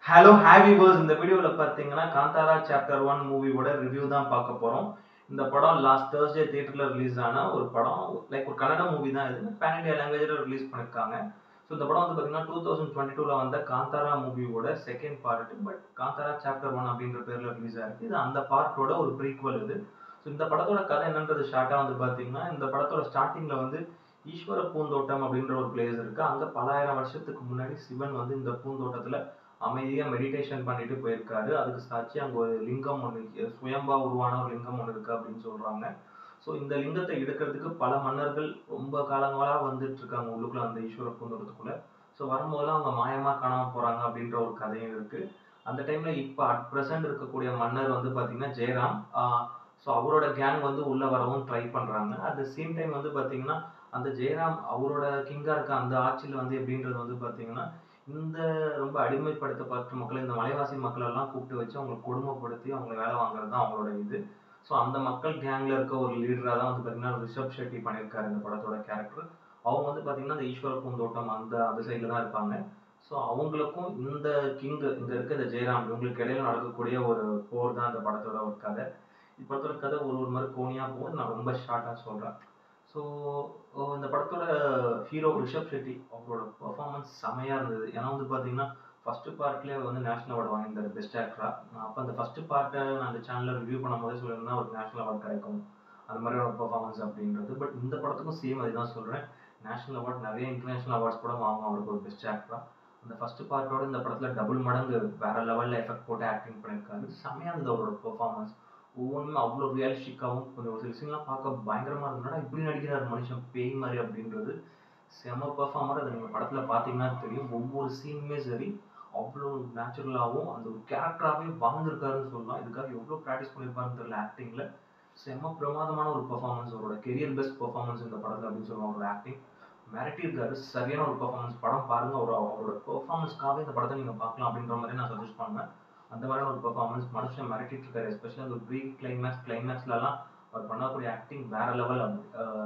Hello happy purse இந்த வீடியோவில் பார்த்தீங்கன்னா காந்தாரா சாப்டர் 1 மூவியோட ரிவ்யூ தான் பார்க்க போகிறோம். இந்த படம் லாஸ்ட் தேர்ஸ்டே தியேட்டரில் ரிலீஸ் ஆன ஒரு படம். லைக் ஒரு கன்னட மூவி தான் இது. பேன் இண்டியா லாங்குவேஜில் ரிலீஸ் பண்ணியிருக்காங்க. ஸோ இந்த படம் வந்து பார்த்தீங்கன்னா 2022 வந்த காந்தாரா மூவியோட second part. But Kantara chapter 1 அப்படின்ற பேரில் ரிலீஸ் ஆயிருக்கு. இது அந்த பார்ட்டோட ஒரு ப்ரீக்வல் இது. ஸோ இந்த படத்தோட கதை என்னன்றது ஷார்ட்டாக வந்து பார்த்தீங்கன்னா, இந்த படத்தோட ஸ்டார்டிங்கில் வந்து ஈஸ்வர பூந்தோட்டம் அப்படின்ற ஒரு பிளேஸ் இருக்குது. அங்கே பல ஆயிரம் வருஷத்துக்கு முன்னாடி சிவன் வந்து இந்த பூந்தோட்டத்தில் அமைதியா மெடிடேஷன் பண்ணிட்டு போயிருக்காரு. அதுக்கு சாட்சி அங்க ஒரு லிங்கம் ஒண்ணு சுயம்பா உருவான ஒரு லிங்கம் ஒண்ணு இருக்கு அப்படின்னு சொல்றாங்க. ஸோ இந்த லிங்கத்தை எடுக்கிறதுக்கு பல மன்னர்கள் ரொம்ப காலங்களா வந்துட்டு இருக்காங்க உள்ளுக்குள்ள அந்த ஈஸ்வர பூந்தோட்டத்துக்குள்ள. ஸோ வரும்போதெல்லாம் அவங்க மாயமா காணாம போறாங்க அப்படின்ற ஒரு கதையும் இருக்கு. அந்த டைம்ல இப்ப அட் பிரசன்ட் இருக்கக்கூடிய மன்னர் வந்து பாத்தீங்கன்னா ஜெயராம். ஸோ அவரோட கேங் வந்து உள்ள வரவும் ட்ரை பண்றாங்க. அட் த சேம் டைம் வந்து பாத்தீங்கன்னா அந்த ஜெயராம் அவரோட கிங்கா இருக்க அந்த ஆட்சியில் வந்து எப்படின்றது வந்து பாத்தீங்கன்னா இந்த ரொம்ப அடிமைப்படுத்தப்பட்ட மக்கள், இந்த மலைவாசி மக்கள் எல்லாம் கூப்பிட்டு வச்சு அவங்களை கொடுமைப்படுத்தி அவங்களை வேலை வாங்குறது தான் அவங்களோட இது. ஸோ அந்த மக்கள் கேங்ல இருக்க ஒரு லீடரா தான் வந்து பார்த்தீங்கன்னா ரிஷப் ஷெட்டி பண்ணியிருக்காரு இந்த படத்தோட கேரக்டர். அவங்க வந்து பார்த்தீங்கன்னா இந்த ஈஸ்வர பூந்தோட்டம் அந்த அந்த சைடில் தான் இருப்பாங்க. ஸோ அவங்களுக்கும் இந்த கிங் இங்க இருக்க இந்த ஜெயராம் இவங்களுக்கு இடையில நடக்கக்கூடிய ஒரு போர் தான் இந்த படத்தோட ஒரு கதை. இப்படத்தோட கதை ஒரு ஒரு மாதிரி கோணியா போகுது. நான் ரொம்ப ஷார்ட்டாக சொல்றேன். ஸோ இந்த படத்தோட ஹீரோ ரிஷப் ஷெட்டி அவரோட பெர்ஃபார்மன்ஸ் செமையா இருந்தது. ஏன்னா வந்து பார்த்தீங்கன்னா ஃபர்ஸ்ட் பார்ட்லேயே வந்து நேஷனல் அவார்டு வாங்கியிருந்தாரு பெஸ்ட் ஆக்டரா. நான் அப்போ அந்த ஃபர்ஸ்ட் பார்ட்டை நான் அந்த சேனலில் ரிவ்யூ பண்ணும்போதே சொல்லியிருந்தேன் ஒரு நேஷனல் அவார்டு கிடைக்கும் அந்த மாதிரியான பெர்ஃபார்மன்ஸ் அப்படின்றது. பட் இந்த படத்துக்கும் சேம் அதுதான் சொல்கிறேன். நேஷனல் அவார்டு நிறைய இன்டர்நேஷனல் அவார்ட்ஸ் கூட வாங்கும் அவருக்கு ஒரு பெஸ்ட் ஆக்டரா. அந்த ஃபர்ஸ்ட் பார்ட்டோட இந்த படத்தில் டபுள் மடங்கு வேற லெவலில் எஃபெக்ட் போட்டு ஆக்டிங் பண்ணியிருக்காரு. செமையாக இருந்தது அவரோட பெர்ஃபார்மன்ஸ். ஒவ்வொன்றும் அவ்வளோ ரியலிஸ்டிக்காகவும் கொஞ்சம் ஒரு சில சீன்லாம் பார்க்க பயங்கரமாக இருந்ததுனா இப்படி நடிக்கிறார் மனுஷன் பேய் மாதிரி அப்படின்றது செம பெர்ஃபார்மர். அதை நீங்கள் படத்தில் பார்த்தீங்கன்னா தெரியும். ஒவ்வொரு சீனுமே சரி அவ்வளோ நேச்சுரலாகவும் அந்த ஒரு கேரக்டராகவே வாழ்ந்துருக்காருன்னு சொல்லலாம். இதுக்காக எவ்வளோ ப்ராக்டிஸ் பண்ணியிருப்பாருன்னு தெரியல ஆக்டிங்கில். செம பிரமாதமான ஒரு பெர்ஃபார்மன்ஸ், அவரோட கெரியர் பெஸ்ட் பெர்ஃபார்மன்ஸ் இந்த படத்தில் அப்படின்னு சொல்லுவாங்க. அவரோட ஆக்டிங் மிரட்டியிருக்காரு. சரியான ஒரு பெர்ஃபார்மன்ஸ். படம் பாருங்க, அவரோட பெர்ஃபார்மன்ஸ்க்காக இந்த படத்தை நீங்கள் பார்க்கலாம் அப்படின்ற மாதிரி நான் சஜஸ்ட் பண்ணுவேன். அந்த மாதிரியான ஒரு பெர்ஃபார்மன்ஸ் மனுஷன் மிரட்டிட்டு இருக்காரு. எஸ்பெஷலி அந்த ப்ரீ கிளைமேக்ஸ்லலாம் அவர் பண்ணக்கூடிய ஆக்டிங் வேற லெவல்.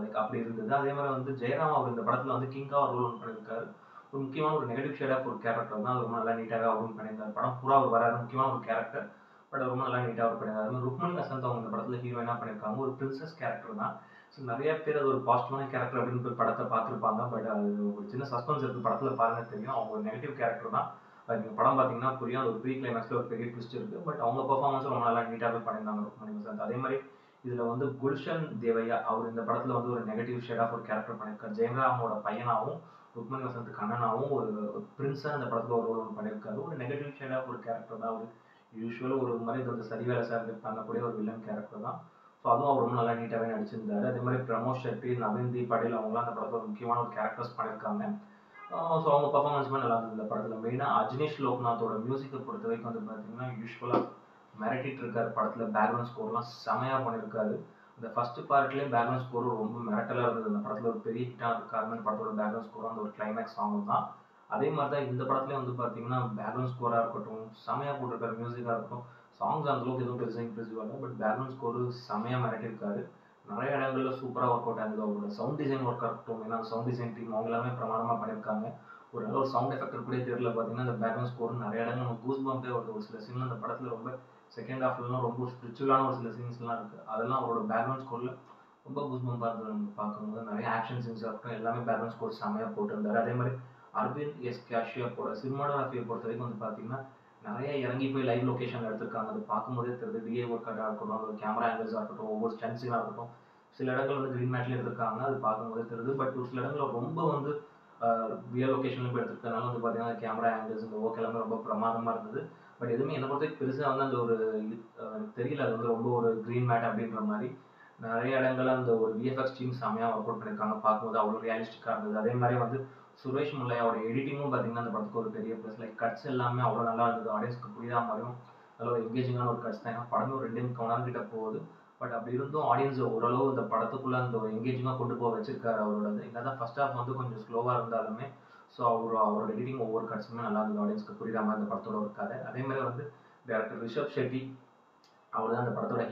லைக் அப்படி இருந்தது. அதே மாதிரி வந்து ஜெயராம் அவர் இந்த படத்தில் வந்து கிங்கா ரோல் ஒன்று பண்ணியிருக்காரு. ஒரு முக்கியமான ஒரு நெகட்டிவ் ஷேடாக ஒரு கேரக்டர் தான். அது ரொம்ப நல்லா நீட்டாக அவரும் பண்ணியிருந்தார். படம் பூரா அவர் வராது, முக்கியமான ஒரு கேரக்டர். பட் ரொம்ப நல்லா நீட்டாக அவர் பண்ணியிருந்தார். ருக்மணி வசந்த் அவங்க இந்த படத்தில் ஹீரோயினாக பண்ணியிருக்காங்க. ஒரு பிரின்சஸ் கேரக்டர் தான். ஸோ நிறைய பேர் அது ஒரு பாசிட்டிவான கேரக்டர் அப்படின்னு போய் படத்தை பார்த்துருப்பாங்க. பட் அது ஒரு சின்ன சஸ்பென்ஸ் இருக்குது. படத்தில் பாருங்க தெரியும். அவங்க ஒரு நெகட்டிவ் கேரக்டர் தான். அது நீங்கள் படம் பார்த்தீங்கன்னா புரியும். அது ஒரு ப்ரீ கிளைமேக்ஸில் ஒரு பெரிய ட்விஸ்ட் இருக்குது. பட் அவங்க பெர்ஃபார்மன்ஸும் ரொம்ப நல்லா நீட்டாகவே பண்ணியிருந்தாங்க ருக்மணி வசந்த். அதே மாதிரி இதில் வந்து குல்ஷன் தேவையா அவர் இந்த படத்தில் வந்து ஒரு நெகட்டிவ் ஷேடாக ஒரு கேரக்டர் பண்ணியிருக்காரு. ஜெயராமோட பையனாகவும் ருக்மணி வசந்த் கண்ணனாகவும் ஒரு பிரின்ஸாக இந்த படத்தில் ஒரு ரோல் ஒன்று பண்ணியிருக்காரு. ஒரு நெகட்டிவ் ஷேடாக ஒரு கேரக்டர் தான். ஒரு யூஸ்வலாக ஒரு மாதிரி இந்த சரிவேலை சார்ந்து பண்ணக்கூடிய ஒரு வில்லன் கேரக்டர் தான். ஸோ அதுவும் அவர் ரொம்ப நல்லா நீட்டாகவே நடிச்சிருந்தாரு. அதே மாதிரி பிரமோத் ஷெட்டி, நவீன் படேல் அவங்களாம் அந்த படத்தில் ஒரு முக்கியமான ஒரு கேரக்டர்ஸ் பண்ணியிருக்காங்க. ஸோ அவங்க பர்ஃபார்மன்ஸுமே நல்லா இருந்தது இந்த படத்தில். மெயினாக அஜ்னேஷ் லோக்நாத்தோட மியூசிக்கை பொறுத்த வரைக்கும் வந்து பார்த்தீங்கன்னா யூஸ்வலாக மிரட்டிட்டு இருக்காரு படத்தில். பேக்ரவுண்ட் ஸ்கோர்லாம் செமையாக பண்ணியிருக்காரு. இந்த ஃபர்ஸ்ட் பார்ட்லேயே பேக்ரவுண்ட் ஸ்கோர் ரொம்ப மிரட்டலாக இருந்தது. இந்த படத்தில் ஒரு பெரிய ஹிட்டாக காரணம் இந்த படத்தோட பேக்ரவுண்ட் ஸ்கோரும் அந்த ஒரு கிளைமேக்ஸ் சாங்கும் தான். அதே மாதிரி தான் இந்த படத்துலேயே வந்து பார்த்தீங்கன்னா பேக்ரவுண்ட் ஸ்கோராக இருக்கட்டும், செமையாக போட்டிருக்காரு. மியூசிக்காக இருக்கட்டும், சாங்ஸ் அந்தளவுக்கு எதுவும் பெருசாக இம்ப்ரெசிவாக இல்லை. பட் பேக்ரவுண்ட் ஸ்கோரு செமையாக மிரட்டியிருக்காரு. நிறைய இடங்கள்ல சூப்பராக ஒர்க் அவுட் ஆகுது. அவரோட சவுண்ட் டிசைன் ஒர்க் இருக்கட்டும், ஏன்னா சவுண்ட் டிசைன் டீம் அவங்க எல்லாமே பிரமாதமாக பண்ணியிருக்காங்க. ஒரு நல்ல ஒரு சவுண்ட் எஃபெக்ட் கூட தேர்ல பார்த்தீங்கன்னா இந்த பேக்ரவுண்ட் ஸ்கோர் நிறைய இடங்கள் நம்ம கூஸ் பம்பே வருது. ஒரு சில சீன் அந்த படத்தில் ரொம்ப செகண்ட் ஹாஃப்லாம் ரொம்ப ஸ்பிரிச்சுவலான ஒரு சில சீன்ஸ்லாம் இருக்குது. அதெல்லாம் அவரோட பேக்ரவுண்ட் ஸ்கோரில் ரொம்ப கூஸ் பம்பாக இருந்தது. நம்ம பார்க்கும்போது நிறைய ஆக்ஷன் சீன்ஸ் இருக்கட்டும் எல்லாமே பேக்ரவுண்ட் ஸ்கோர் செம்மையாக போட்டிருந்தாரு. அதே மாதிரி அரவிந்த் எஸ் கேஷியாப்போட சினிமாட்டோகிராஃபியை பொறுத்த வரைக்கும் வந்து பார்த்தீங்கன்னா நிறைய இறங்கி போய் லைவ் லொக்கேஷன் எடுத்திருக்காங்க. அது பார்க்கும்போதே தெரியுது. டிஏ ஒர்க்காக இருக்கட்டும், அந்த சீனாக இருக்கட்டும், ஒவ்வொரு ஸ்டன்ஸிங்காக இருக்கட்டும், சில இடங்கள் வந்து கிரீன் மேட்லேயே எடுத்திருக்காங்க. அது பார்க்கும்போதே தெரியுது. பட் ஒரு சில இடங்களில் ரொம்ப வந்து ரியல் லொக்கேஷன்ல போய் எடுத்துருக்கனால வந்து பார்த்தீங்கன்னா கேமரா ஆங்கிள்ஸ் இந்த ஒர்க் எல்லாமே ரொம்ப பிரமாதமாக இருந்தது. பட் எதுவுமே என்னை பொறுத்தவரைக்கும் பெருசாக வந்து அந்த ஒரு தெரியல. அது வந்து ரொம்ப ஒரு க்ரீன் மேட் அப்படின்ற மாதிரி நிறைய இடங்கள்ல அந்த ஒரு விஎஃப்எக்ஸ் டீம் செம்மையாக ஒர்க் அவுட் பண்ணியிருக்காங்க. பார்க்கும்போது அவ்வளோ ரியலிஸ்டிக்காக இருந்தது. அதே மாதிரி வந்து சுரேஷ் முல்லையாவோட எடிட்டிங்கும் பார்த்தீங்கன்னா அந்த படத்துக்கு ஒரு பெரிய ப்ளஸ். லைக் கட்ஸ் எல்லாமே அவ்வளோ நல்லா இருந்தது. ஆடியன்ஸ்க்கு புரியாத மாதிரியும் நல்ல ஒரு எங்கேஜிங்கான ஒரு கட்ஸ் தான். ஏன்னா படமே ஒரு 2.5 மணி நேரம் கிட்ட போகுது. பட் அப்படி இருந்தும் ஆடியன்ஸ் ஓரளவு இந்த படத்துக்குள்ள அந்த ஒரு எங்கேஜிங்காக கொண்டு போக வச்சிருக்காரு. அவரோட என்னதான் ஃபர்ஸ்ட் ஹாஃப் வந்து கொஞ்சம் ஸ்லோவாக இருந்தாலுமே ஸோ அவரோட எடிட்டிங் ஒவ்வொரு கட்ஸுமே நல்லா இருந்தது. ஆடியன்ஸ்க்கு புரியாத மாதிரி அந்த படத்தோட ஒரு கதை. அதே மாதிரி வந்து டேரக்டர் ரிஷப் ஷெட்டி அவர் தான் அந்த படத்தோட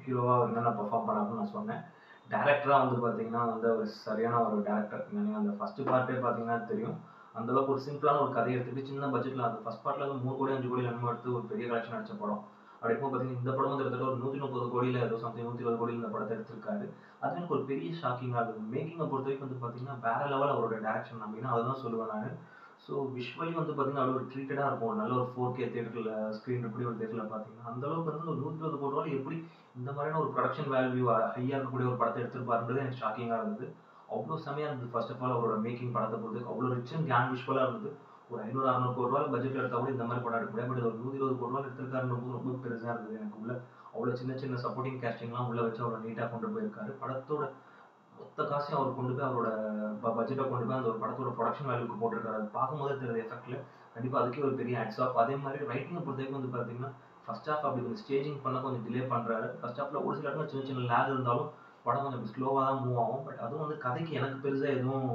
ஹீரோவாக என்னென்ன பெர்ஃபார்ம் பண்ணாருன்னு நான் சொன்னேன். டேரக்டராக வந்து பார்த்தீங்கன்னா வந்து ஒரு சரியான ஒரு டேரக்டர். நீங்கள் அந்த ஃபர்ஸ்ட் பார்ட்டே பார்த்தீங்கன்னா தெரியும். அந்த அளவுக்கு ஒரு சிம்பிளான ஒரு கதையை எடுத்துட்டு சின்ன பட்ஜெட்ல அந்த ஃபர்ஸ்ட் பார்ட்ல வந்து 3 கோடி 5 கோடி என்னமோ எடுத்து ஒரு பெரிய கலெக்ஷன் அடிச்ச படம். அப்படி இருக்கும் பார்த்தீங்கன்னா, இந்த படம் வந்து கிட்டத்தட்ட ஒரு 130 கோடியில ஏதோ சம்திங் 120 கோடியில இந்த படத்த எடுத்திருக்காரு. அது எனக்கு ஒரு பெரிய ஷாக்கிங்கா இருந்தது. மேக்கிங்க பொறுத்தவரைக்கும் வந்து பார்த்தீங்கன்னா, வேற லெவல் அவரோட டைரக்ஷன் அப்படின்னா அதுதான் சொல்லுவேன் நானு. ஸோ விஷுவலி வந்து பார்த்தீங்கன்னா, அவ்வளோ ஒரு ட்ரீட்டடா இருக்கும். ஒரு நல்ல ஒரு 4K தியேட்டர்ல ஸ்க்ரீன் இருக்கக்கூடிய ஒரு தியேட்டர்ல பார்த்தீங்கன்னா, அந்த அளவுக்கு வந்து ஒரு 120 கோடி ரூபாய்ல எப்படி இந்த மாதிரியான ஒரு புரொடக்ஷன் வேல்யூ ஹையா இருக்கக்கூடிய ஒரு படத்த எடுத்திருப்பாருன்றது எனக்கு ஷாக்கிங்கா இருந்தது. அவ்ளோ செமையா இருந்தது. ஃபர்ஸ்ட் ஆஃப் ஆல் அவரோட மேக்கிங் படத்த பொறுத்தவரைக்கும் அவ்ளோ ரிச் அண்ட் கிராண்ட் விஷுவலா இருந்தது. ஒரு 500, 600 கோடி ரூபாய் பட்ஜெட்ல எடுத்தா கூட இந்த மாதிரி படம் எடுக்க முடியாது. பட் ஒரு 120 கோடி ரூபாய் எடுத்திருக்காருன்னும்போது ரொம்ப பெருசா இருந்தது எனக்கு உள்ள. அவ்ளோ சின்ன சின்ன சப்போர்ட்டிங் காஸ்டிங்லாம் உள்ள வச்சு அவ்வளோ நீட்டா கொண்டு போயிருக்காரு. படத்தோட மொத்த காசையும் அவர் கொண்டு போய் அவரோட பட்ஜெட்ட கொண்டு போய் அந்த ஒரு படத்தோட புரொடக்ஷன் வேல்யூக்கு போட்டிருக்காரு. அது பார்க்கும்போதே தெரியுது எஃபெக்ட்ல. கண்டிப்பா அதுக்கே ஒரு பெரிய ஹேட்ஸ் ஆஃப். அதே மாதிரி ரைட்டிங்க பொறுத்தவரைக்கும் வந்து பார்த்தீங்கன்னா, ஃபர்ஸ்ட் ஹாஃப் அப்படி கொஞ்சம் ஸ்டேஜிங் பண்ண கொஞ்சம் டிலே பண்றாரு. ஃபர்ஸ்ட் ஹாஃப்ல ஒரு சில இடத்துல சின்ன சின்ன லேக் இருந்தாலும் படம் கொஞ்சம் ஸ்லோவா தான் மூவ் ஆகும். பட் அதுவும் வந்து கதைக்கு எனக்கு பெருசா எதுவும்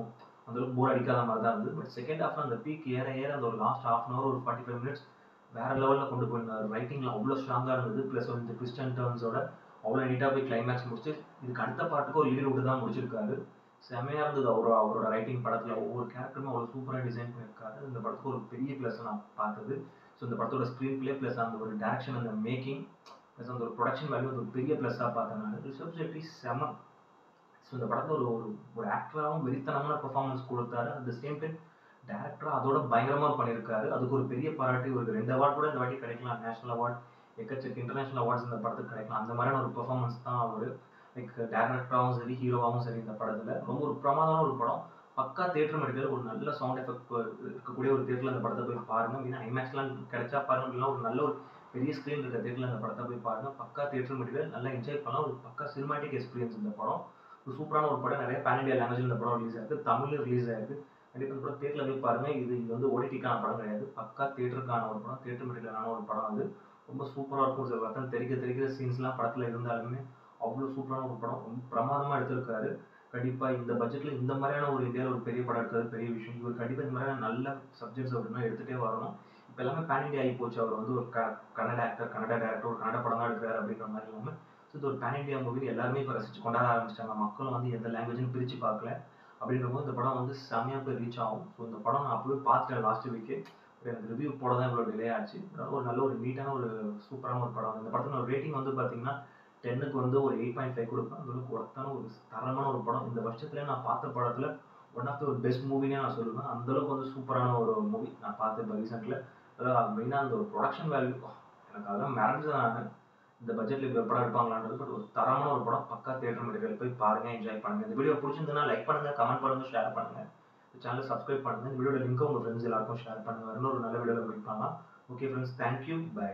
அந்த அளவுக்கு போர் அடிக்காத மாதிரி தான் இருந்தது. பட் செகண்ட் ஹாஃப்ல அந்த பீக் ஏற ஏற அந்த ஒரு லாஸ்ட் ஹாஃப் அன் ஹவர் ஒரு 45 மினிட்ஸ் வேற லெவல்ல கொண்டு போயிருந்தாரு. ரைட்டிங்ல அவ்வளோ ஸ்ட்ராங்கா இருந்தது. பிளஸ் வந்து ட்விஸ்ட் அண்ட் டர்ன்ஸோட அவ்வளோ நீட்டா போய் கிளைமேக்ஸ் முடிச்சு இதுக்கு அடுத்த பார்ட்டுக்கு ஒரு லீடு விட்டு தான் முடிச்சிருக்காரு. செமையா இருந்தது அவரோட ரைட்டிங் படத்துல ஒவ்வொரு கேரக்டருமே அவ்வளோ சூப்பரா டிசைன் பண்ணியிருக்காரு. இந்த படத்துக்கு ஒரு பெரிய பிளஸ் நான் பார்த்தது. ஸோ இந்த படத்தோட ஸ்க்ரீன் பிளே பிளஸ் அந்த ஒரு டைரக்ஷன் அந்த மேக்கிங் பிளஸ் அந்த ஒரு ப்ரொடக்ஷன் வேல்யூ அது ஒரு பெரிய பிளஸ்ஸாக பார்த்தேன் நான். ரிஷப் ஷெட்டி செம. ஸோ இந்த படத்துல ஒரு ஒரு ஒரு ஆக்டராகவும் வெறித்தனமான பெர்ஃபார்மன்ஸ் கொடுத்தாரு. அட் த சேம் டைம் டேரக்டரா அதோட பயங்கரமா பண்ணியிருக்காரு. அதுக்கு ஒரு பெரிய பாராட்டு. இவருக்கு 2 அவார்ட் கூட இந்த வாட்டி கிடைக்கலாம். நேஷனல் அவார்ட், எக்கச்சக்க இன்டர்நேஷனல் அவார்ட்ஸ் இந்த படத்துக்கு கிடைக்கலாம். அந்த மாதிரியான ஒரு பெர்ஃபார்மன்ஸ் தான் அவரு. லைக் டேரக்டராகவும் சரி, ஹீரோவாகவும் சரி இந்த படத்துல. ரொம்ப ஒரு பிரமாதமான ஒரு படம். பக்கா தியேட்டர் மெட்டீரியல் ஒரு நல்ல சவுண்ட் எஃபெக்ட் இருக்கக்கூடிய ஒரு தியேட்டர்ல இந்த படத்தை போய் பாருங்க. மீனா ஐமேக்ஸ்லாம் கிடைச்சா பாருங்க. இல்லைன்னா ஒரு நல்ல ஒரு பெரிய ஸ்க்ரீன் இருக்க தியேட்டர்ல இந்த படத்தை போய் பாருங்க. பக்கா தியேட்டர் மெட்டீரியல் நல்லா என்ஜாய் பண்ணலாம். ஒரு பக்கா சினிமாட்டிக் எக்ஸ்பீரியன்ஸ் இந்த படம். ஒரு சூப்பரான ஒரு படம். நிறைய பேன் இண்டியா லாங்குவேஜ்ல இந்த படம் ரிலீஸ் ஆயிருக்கு. தமிழ்ல ரிலீஸ் ஆயிருக்கு. கண்டிப்பா இந்த படம் தியேட்டர்ல போய் பாருங்க. இது வந்து ஓடிடிக்கான படம் கிடையாது. பக்கா தியேட்டருக்கான ஒரு படம். தியேட்டர் மெட்டீரியலான ஒரு படம் அது. ரொம்ப சூப்பரா இருக்கும். சில ரத்தம் தெரிக்கிற சீன்ஸ்லாம் படத்துல இருந்தாலுமே அவ்வளோ சூப்பரான ஒரு படம். ரொம்ப பிரமாதமா எடுத்திருக்காரு. கண்டிப்பா இந்த பட்ஜெட்ல இந்த மாதிரியான ஒரு இந்தியாவில் ஒரு பெரிய படம் எடுக்கிறது பெரிய விஷயம். இவர் கண்டிப்பா இந்த மாதிரியான நல்ல சப்ஜெக்ட்ஸ் அவர் இன்னும் எடுத்துட்டே வரணும். இப்போ எல்லாமே பேன் இண்டியா ஆகி போச்சு. அவர் வந்து ஒரு கன்னட ஆக்டர், கன்னட டேரக்டர், ஒரு கன்னட படம் தான் எடுக்கிறாரு அப்படின்ற மாதிரி இல்லாமல் ஸோ இது ஒரு பேன் இண்டியா மூவி எல்லாருமே இப்போ ரசிச்சு கொண்டாட ஆரம்பிச்சிட்டாங்க. மக்களும் வந்து எந்த லாங்குவேஜ்னு பிரித்து பார்க்கல. அப்படின்ற போது இந்த படம் வந்து செமையாக போய் ரீச் ஆகும். ஸோ இந்த படம் நான் அப்பவே பார்த்துட்டேன் லாஸ்ட் வீக்கே. எனக்கு ரிவ்யூ போட தான் இவ்வளோ டிலே ஆச்சு. ஒரு நல்ல ஒரு நீட்டான ஒரு சூப்பரான ஒரு படம். இந்த படத்தோட ரேட்டிங் வந்து பார்த்தீங்கன்னா 10க்கு வந்து ஒரு 8.5 கொடுப்பேன். அந்த அளவுக்கு ஒர்த்தான ஒரு தரமான ஒரு படம். இந்த வருஷத்துல நான் பார்த்த படத்துல ஒன் ஆஃப் த ஒரு பெஸ்ட் மூவினே நான் சொல்லுவேன். அந்த அளவுக்கு வந்து சூப்பரான ஒரு மூவி நான் பார்த்தேன் இப்போ ரீசெண்ட்ல. அதாவது மெயினாக அந்த ஒரு ப்ரொடக்ஷன் வேல்யூ எனக்கு அதெல்லாம் மறந்துட்டேன் நான். இந்த பட்ஜெட்ல இப்படி ஒரு படம் எடுப்பாங்களான்றது. பட் ஒரு தரமான ஒரு படம். பக்கா தியேட்டர் மெட்டீரியல் போய் பாருங்க, என்ஜாய் பண்ணுங்க. இந்த வீடியோ பிடிச்சிருந்ததுன்னா லைக் பண்ணுங்க, கமெண்ட் பண்ணுங்க, ஷேர் பண்ணுங்க. சேனலை சப்ஸ்கிரைப் பண்ணுங்க. இந்த வீடியோட லிங்க் உங்க ஃப்ரெண்ட்ஸ் எல்லாருக்கும் ஷேர் பண்ணுங்க. இன்னொரு நல்ல வீடியோவில் மீட் பண்ணலாம். Okay friends, thank you, by.